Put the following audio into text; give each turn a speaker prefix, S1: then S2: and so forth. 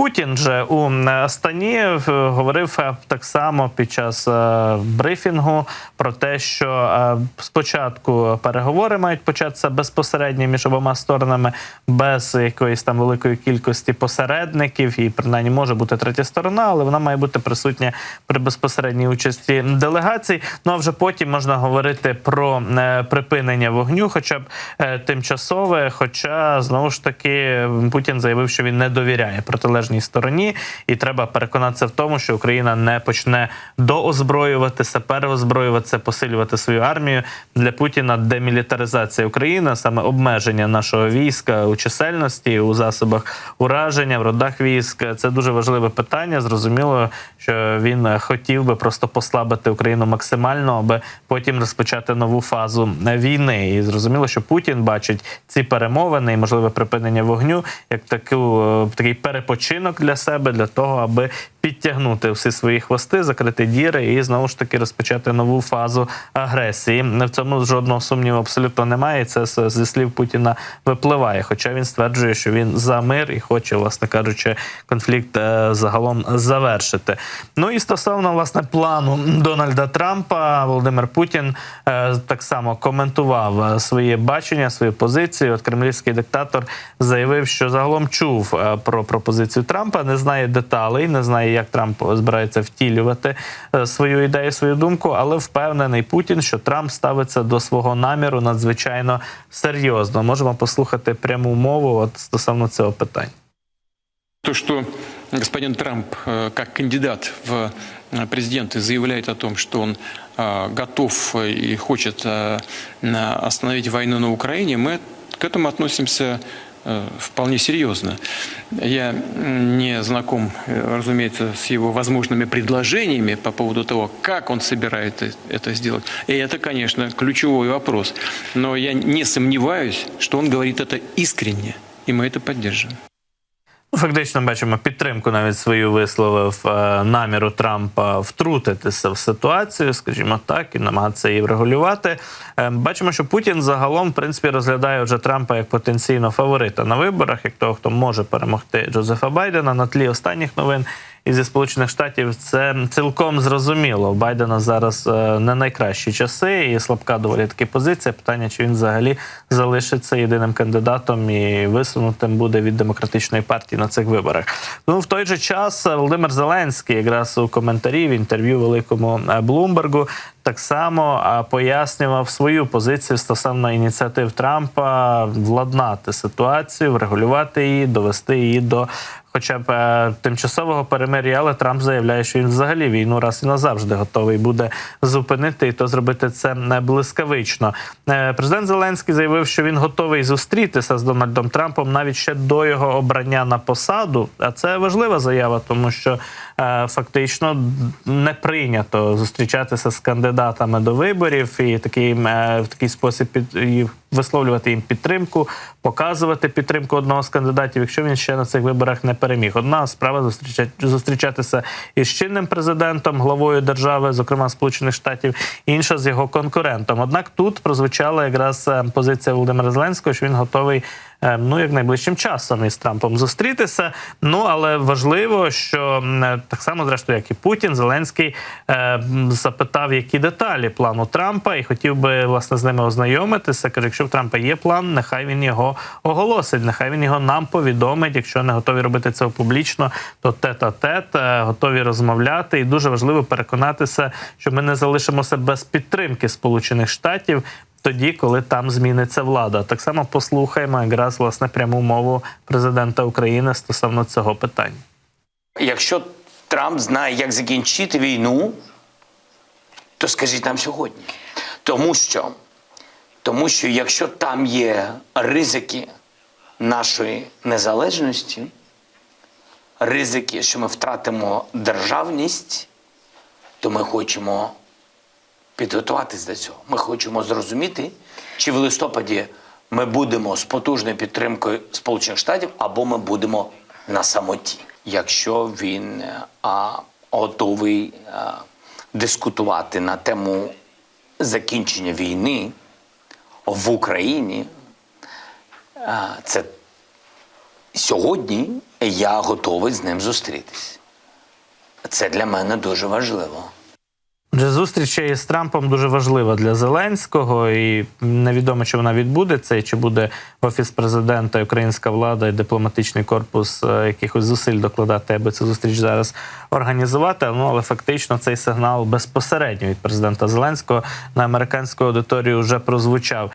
S1: Путін же у Астані говорив так само під час брифінгу про те, що спочатку переговори мають початися безпосередньо між обома сторонами, без якоїсь там великої кількості посередників, і принаймні може бути третя сторона, але вона має бути присутня при безпосередній участі делегацій. Ну а вже потім можна говорити про припинення вогню, хоча б тимчасове, хоча, знову ж таки, Путін заявив, що він не довіряє протилежній стороні, і треба переконатися в тому, що Україна не почне доозброюватися, переозброюватися, посилювати свою армію. Для Путіна демілітаризація України, саме обмеження нашого війська у чисельності, у засобах ураження, в родах військ, це дуже важливе питання. Зрозуміло, що він хотів би просто послабити Україну максимально, аби потім розпочати нову фазу війни. І зрозуміло, що Путін бачить ці перемовини і можливе припинення вогню як такий перепочинок для себе, для того, аби підтягнути всі свої хвости, закрити діри і знову ж таки розпочати нову фазу агресії. В цьому жодного сумніву абсолютно немає, і це зі слів Путіна випливає. Хоча він стверджує, що він за мир і хоче, власне кажучи, конфлікт загалом завершити. Ну і стосовно, власне, плану Дональда Трампа, Володимир Путін так само коментував своє бачення, свою позицію. От кремлівський диктатор заявив, що загалом чув про пропозицію Трампа, не знає деталей, не знає, як Трамп збирається втілювати свою ідею, свою думку, але впевнений Путін, що Трамп ставиться до свого наміру надзвичайно серйозно. Можемо послухати пряму мову от стосовно цього питання.
S2: То, что господин Трамп, как кандидат в президенты, заявляет о том, что он готов и хочет остановить войну на Украине, мы к этому относимся вполне серьезно. Я не знаком, разумеется, с его возможными предложениями по поводу того, как он собирается это сделать. И это, конечно, ключевой вопрос. Но я не сомневаюсь, что он говорит это искренне, и мы это поддерживаем.
S1: Фактично бачимо підтримку навіть свою висловив наміру Трампа втрутитися в ситуацію, скажімо так, і намагатися її врегулювати. Бачимо, що Путін загалом, в принципі, розглядає вже Трампа як потенційно фаворита на виборах, як того, хто може перемогти Джозефа Байдена. На тлі останніх новин зі Сполучених Штатів це цілком зрозуміло. У Байдена зараз не найкращі часи і слабка доволі таки позиція. Питання, чи він взагалі залишиться єдиним кандидатом і висунутим буде від демократичної партії на цих виборах. Ну, в той же час Володимир Зеленський якраз у коментарі в інтерв'ю великому Блумбергу так само пояснював свою позицію стосовно ініціатив Трампа владнати ситуацію, врегулювати її, довести її до хоча б тимчасового перемир'я, але Трамп заявляє, що він взагалі війну раз і назавжди готовий буде зупинити, і то зробити це блискавично. Президент Зеленський заявив, що він готовий зустрітися з Дональдом Трампом навіть ще до його обрання на посаду, а це важлива заява, тому що фактично не прийнято зустрічатися з кандидатами до виборів і в такий спосіб висловлювати їм підтримку, показувати підтримку одного з кандидатів, якщо він ще на цих виборах не переміг. Одна справа зустрічатися із чинним президентом, главою держави, зокрема Сполучених Штатів, інша з його конкурентом. Однак тут прозвучала якраз позиція Володимира Зеленського, що він готовий як найближчим часом із Трампом зустрітися. Ну, але важливо, що так само, зрештою, як і Путін, Зеленський запитав, які деталі плану Трампа, і хотів би, власне, з ними ознайомитися. Каже, якщо в Трампа є план, нехай він його оголосить, нехай він його нам повідомить. Якщо не готові робити це публічно, то тет-а-тет, готові розмовляти. І дуже важливо переконатися, що ми не залишимося без підтримки Сполучених Штатів тоді, коли там зміниться влада. Так само послухаємо якраз, власне, пряму мову президента України стосовно цього питання.
S3: Якщо Трамп знає, як закінчити війну, то скажіть нам сьогодні. Тому що якщо там є ризики нашої незалежності, ризики, що ми втратимо державність, то ми хочемо підготуватись до цього. Ми хочемо зрозуміти, чи в листопаді ми будемо з потужною підтримкою Сполучених Штатів, або ми будемо на самоті. Якщо він готовий дискутувати на тему закінчення війни в Україні, це сьогодні я готовий з ним зустрітись. Це для мене дуже важливо.
S1: Отже, зустріч із Трампом дуже важлива для Зеленського, і невідомо, чи вона відбудеться, і чи буде Офіс президента, і українська влада і дипломатичний корпус якихось зусиль докладати, аби цю зустріч зараз організувати. Але фактично цей сигнал безпосередньо від президента Зеленського на американську аудиторію вже прозвучав.